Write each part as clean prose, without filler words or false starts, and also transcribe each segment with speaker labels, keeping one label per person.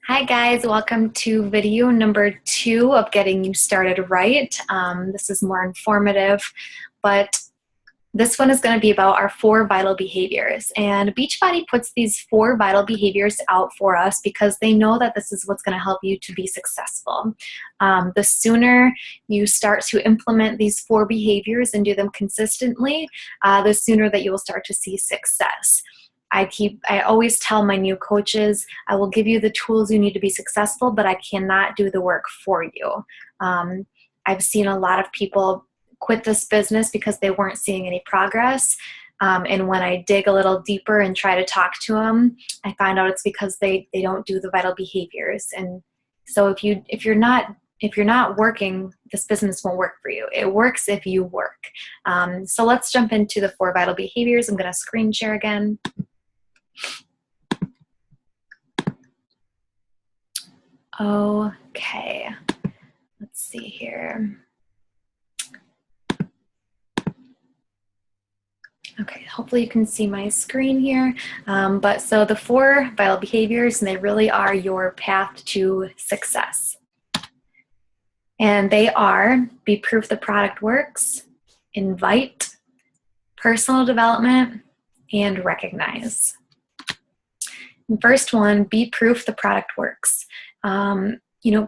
Speaker 1: Hi guys, welcome to video number 2 of Getting You Started Right. This is more informative, but this one is going to be about our 4 vital behaviors. And Beachbody puts these 4 vital behaviors out for us because they know that this is what's going to help you to be successful. The sooner you start to implement these 4 behaviors and do them consistently, the sooner that you will start to see success. I always tell my new coaches, I will give you the tools you need to be successful, but I cannot do the work for you. I've seen a lot of people quit this business because they weren't seeing any progress. And when I dig a little deeper and try to talk to them, I find out it's because they don't do the vital behaviors. And so if you're not working, this business won't work for you. It works if you work. So let's jump into the 4 vital behaviors. I'm going to screen share again. Okay, let's see here. Okay, hopefully you can see my screen here. So the 4 vital behaviors, and they really are your path to success. And they are: be proof the product works, invite, personal development, and recognize. The first one, be proof the product works.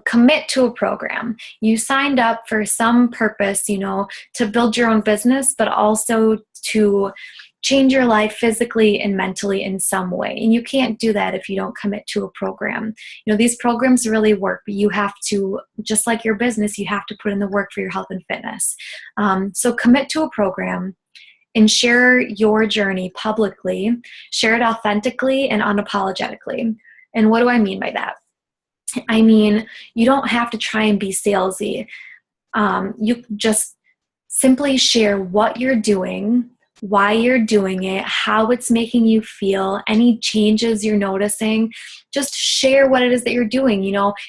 Speaker 1: Commit to a program. You signed up for some purpose, to build your own business, but also to change your life physically and mentally in some way. And you can't do that if you don't commit to a program. These programs really work, but you have to, just like your business, you have to put in the work for your health and fitness. So commit to a program and share your journey publicly. Share it authentically and unapologetically. And what do I mean by that? I mean, you don't have to try and be salesy. You just simply share what you're doing, why you're doing it, how it's making you feel, any changes you're noticing. Just share what it is that you're doing.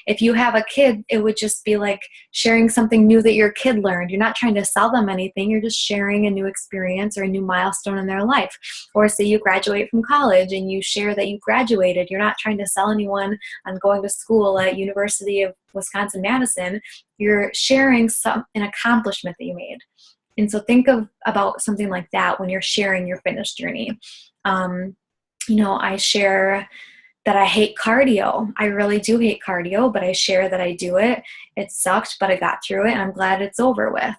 Speaker 1: If you have a kid, it would just be like sharing something new that your kid learned. You're not trying to sell them anything. You're just sharing a new experience or a new milestone in their life. Or say you graduate from college and you share that you graduated. You're not trying to sell anyone on going to school at University of Wisconsin-Madison. You're sharing an accomplishment that you made. And so think about something like that when you're sharing your fitness journey. I share that I hate cardio. I really do hate cardio, but I share that I do it. It sucked, but I got through it, and I'm glad it's over with.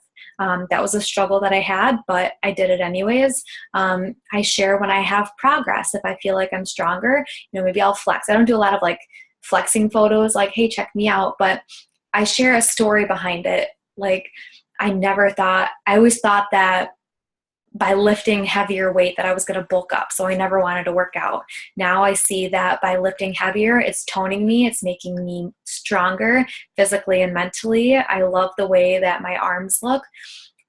Speaker 1: That was a struggle that I had, but I did it anyways. I share when I have progress. If I feel like I'm stronger, maybe I'll flex. I don't do a lot of flexing photos like, hey, check me out, but I share a story behind it. I always thought that by lifting heavier weight that I was going to bulk up. So I never wanted to work out. Now I see that by lifting heavier, it's toning me. It's making me stronger physically and mentally. I love the way that my arms look.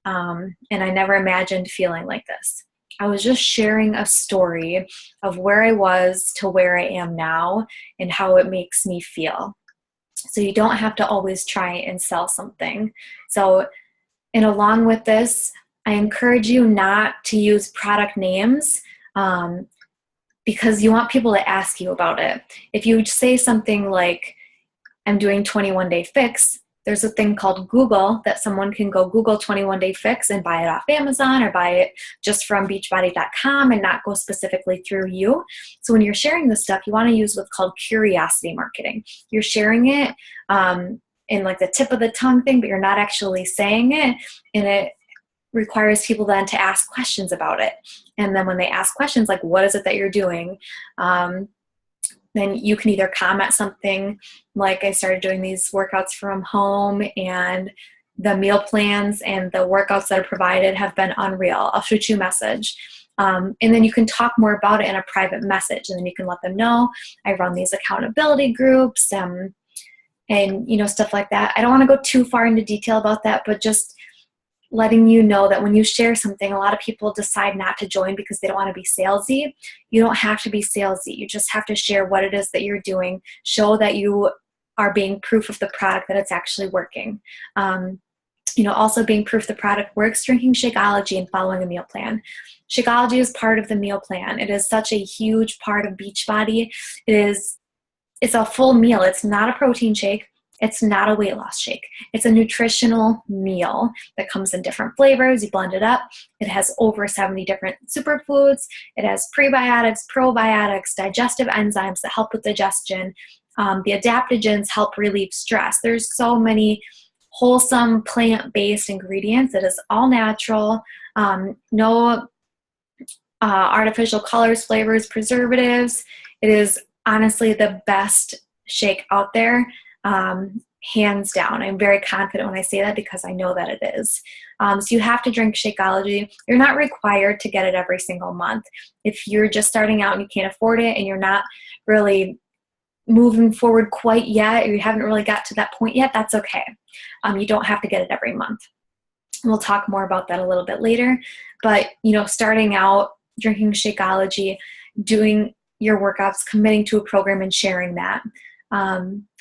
Speaker 1: And I never imagined feeling like this. I was just sharing a story of where I was to where I am now and how it makes me feel. So you don't have to always try and sell something. And along with this, I encourage you not to use product names because you want people to ask you about it. If you say something like, I'm doing 21 Day Fix, there's a thing called Google that someone can go Google 21 Day Fix and buy it off Amazon or buy it just from beachbody.com and not go specifically through you. So when you're sharing this stuff, you want to use what's called curiosity marketing. You're sharing it in the tip of the tongue thing, but you're not actually saying it, and it requires people then to ask questions about it. And then when they ask questions like, what is it that you're doing? Then you can either comment something like, I started doing these workouts from home and the meal plans and the workouts that are provided have been unreal. I'll shoot you a message. And then you can talk more about it in a private message. And then you can let them know I run these accountability groups and stuff like that. I don't want to go too far into detail about that, but just letting you know that when you share something, a lot of people decide not to join because they don't want to be salesy. You don't have to be salesy. You just have to share what it is that you're doing. Show that you are being proof of the product, that it's actually working. Also being proof the product works, drinking Shakeology and following a meal plan. Shakeology is part of the meal plan. It is such a huge part of Beachbody. It is it's a full meal. It's not a protein shake. It's not a weight loss shake. It's a nutritional meal that comes in different flavors. You blend it up. It has over 70 different superfoods. It has prebiotics, probiotics, digestive enzymes that help with digestion. The adaptogens help relieve stress. There's so many wholesome plant-based ingredients. It is all natural. No artificial colors, flavors, preservatives. It is honestly the best shake out there. Hands down. I'm very confident when I say that because I know that it is. So you have to drink Shakeology. You're not required to get it every single month. If you're just starting out and you can't afford it and you're not really moving forward quite yet, or you haven't really got to that point yet, that's okay. You don't have to get it every month. We'll talk more about that a little bit later. But, starting out, drinking Shakeology, doing your workouts, committing to a program and sharing that.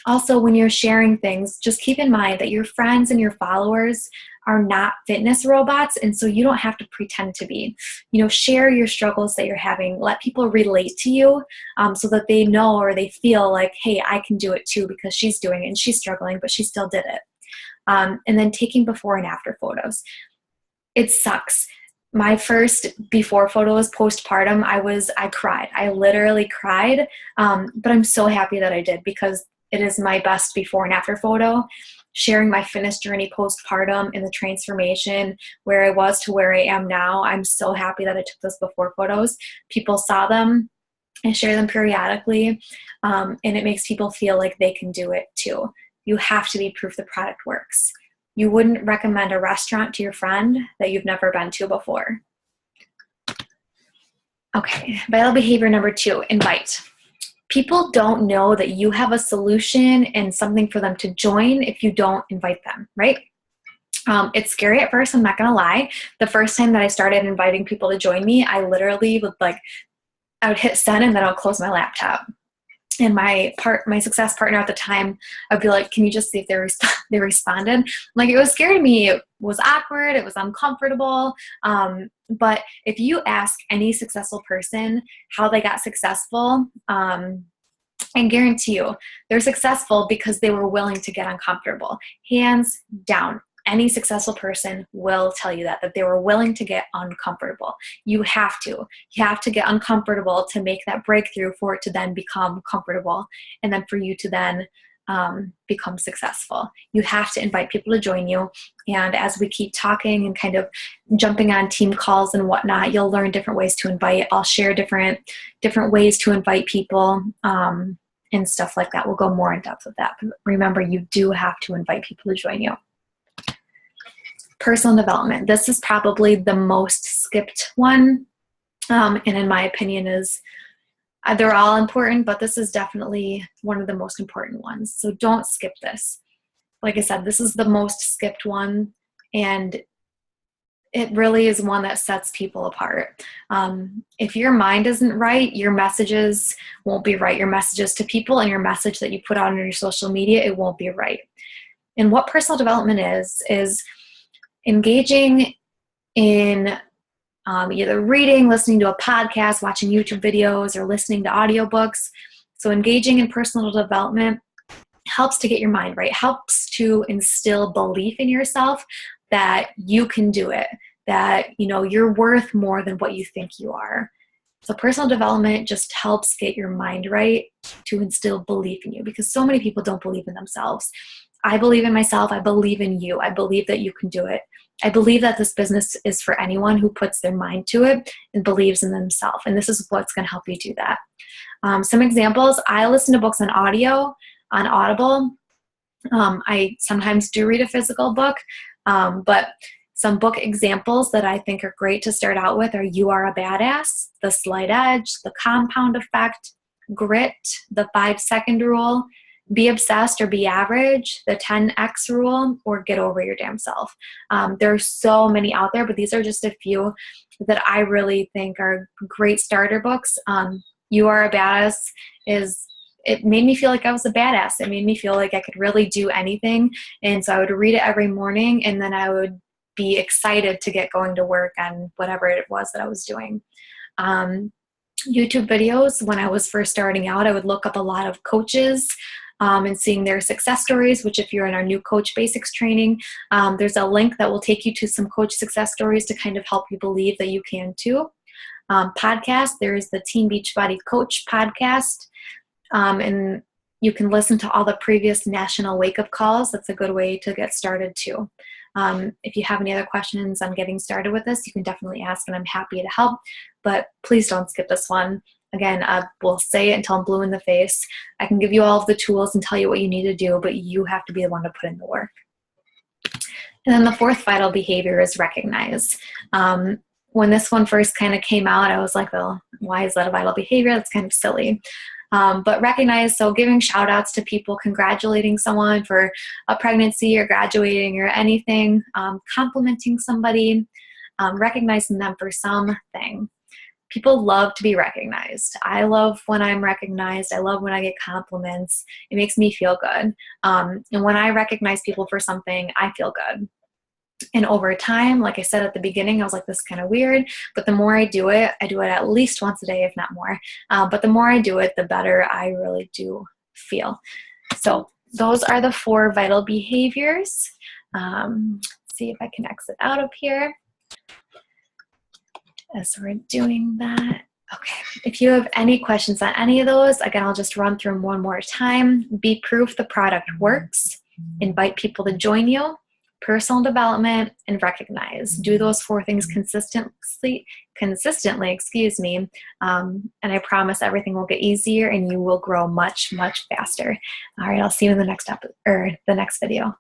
Speaker 1: Also, when you're sharing things, just keep in mind that your friends and your followers are not fitness robots, and so you don't have to pretend to be. Share your struggles that you're having. Let people relate to you so that they know or they feel like, hey, I can do it too because she's doing it and she's struggling, but she still did it. And then taking before and after photos. It sucks. My first before photo was postpartum. I cried. I literally cried. But I'm so happy that I did because it is my best before and after photo. Sharing my fitness journey postpartum and the transformation where I was to where I am now. I'm so happy that I took those before photos. People saw them. I share them periodically. And it makes people feel like they can do it too. You have to be proof the product works. You wouldn't recommend a restaurant to your friend that you've never been to before. Okay, vital behavior number 2, invite. People don't know that you have a solution and something for them to join if you don't invite them, right? It's scary at first, I'm not gonna lie. The first time that I started inviting people to join me, I literally would I would hit send and then I would close my laptop. And my success partner at the time, I'd be like, can you just see if they responded? It was scary to me. It was awkward. It was uncomfortable. But if you ask any successful person how they got successful, I guarantee you they're successful because they were willing to get uncomfortable. Hands down. Any successful person will tell you that they were willing to get uncomfortable. You have to get uncomfortable to make that breakthrough for it to then become comfortable and then for you to then become successful. You have to invite people to join you. And as we keep talking and kind of jumping on team calls and whatnot, you'll learn different ways to invite. I'll share different ways to invite people and stuff like that. We'll go more in depth with that. But remember, you do have to invite people to join you. Personal development. This is probably the most skipped one. And in my opinion they're all important, but this is definitely one of the most important ones. So don't skip this. Like I said, this is the most skipped one, and it really is one that sets people apart. If your mind isn't right, your messages won't be right. Your messages to people and your message that you put out on your social media, it won't be right. And what personal development is engaging in either reading, listening to a podcast, watching YouTube videos, or listening to audiobooks. So engaging in personal development helps to get your mind right, helps to instill belief in yourself that you can do it, that you're worth more than what you think you are. So personal development just helps get your mind right to instill belief in you, because so many people don't believe in themselves. I believe in myself. I believe in you. I believe that you can do it. I believe that this business is for anyone who puts their mind to it and believes in themselves. And this is what's going to help you do that. Some examples, I listen to books on audio, on Audible. I sometimes do read a physical book, but some book examples that I think are great to start out with are You Are a Badass, The Slight Edge, The Compound Effect, Grit, The 5-Second Rule, Be Obsessed or Be Average, The 10X Rule, or Get Over Your Damn Self. There are so many out there, but these are just a few that I really think are great starter books. You Are a Badass it made me feel like I was a badass. It made me feel like I could really do anything. And so I would read it every morning, and then I would be excited to get going to work on whatever it was that I was doing. YouTube videos. When I was first starting out, I would look up a lot of coaches and seeing their success stories, which if you're in our new Coach Basics training, there's a link that will take you to some coach success stories to kind of help you believe that you can too. Podcast, there's the Team Beachbody Coach podcast, and you can listen to all the previous national wake-up calls. That's a good way to get started too. If you have any other questions on getting started with this, you can definitely ask, and I'm happy to help, but please don't skip this one. Again, we'll say it until I'm blue in the face. I can give you all of the tools and tell you what you need to do, but you have to be the one to put in the work. And then the fourth vital behavior is recognize. When this one first kind of came out, I was like, well, why is that a vital behavior? That's kind of silly. But recognize, so giving shout outs to people, congratulating someone for a pregnancy or graduating or anything, complimenting somebody, recognizing them for something. People love to be recognized. I love when I'm recognized. I love when I get compliments. It makes me feel good. And when I recognize people for something, I feel good. And over time, like I said at the beginning, I was like, this is kind of weird, but the more I do it at least once a day, if not more. But the more I do it, the better I really do feel. So those are the 4 vital behaviors. Let's see if I can exit out of here as we're doing that. Okay, if you have any questions on any of those, again, I'll just run through them one more time. Be proof the product works. Invite people to join you. Personal development, and recognize. Do those 4 things consistently, and I promise everything will get easier and you will grow much, much faster. All right, I'll see you in the next video.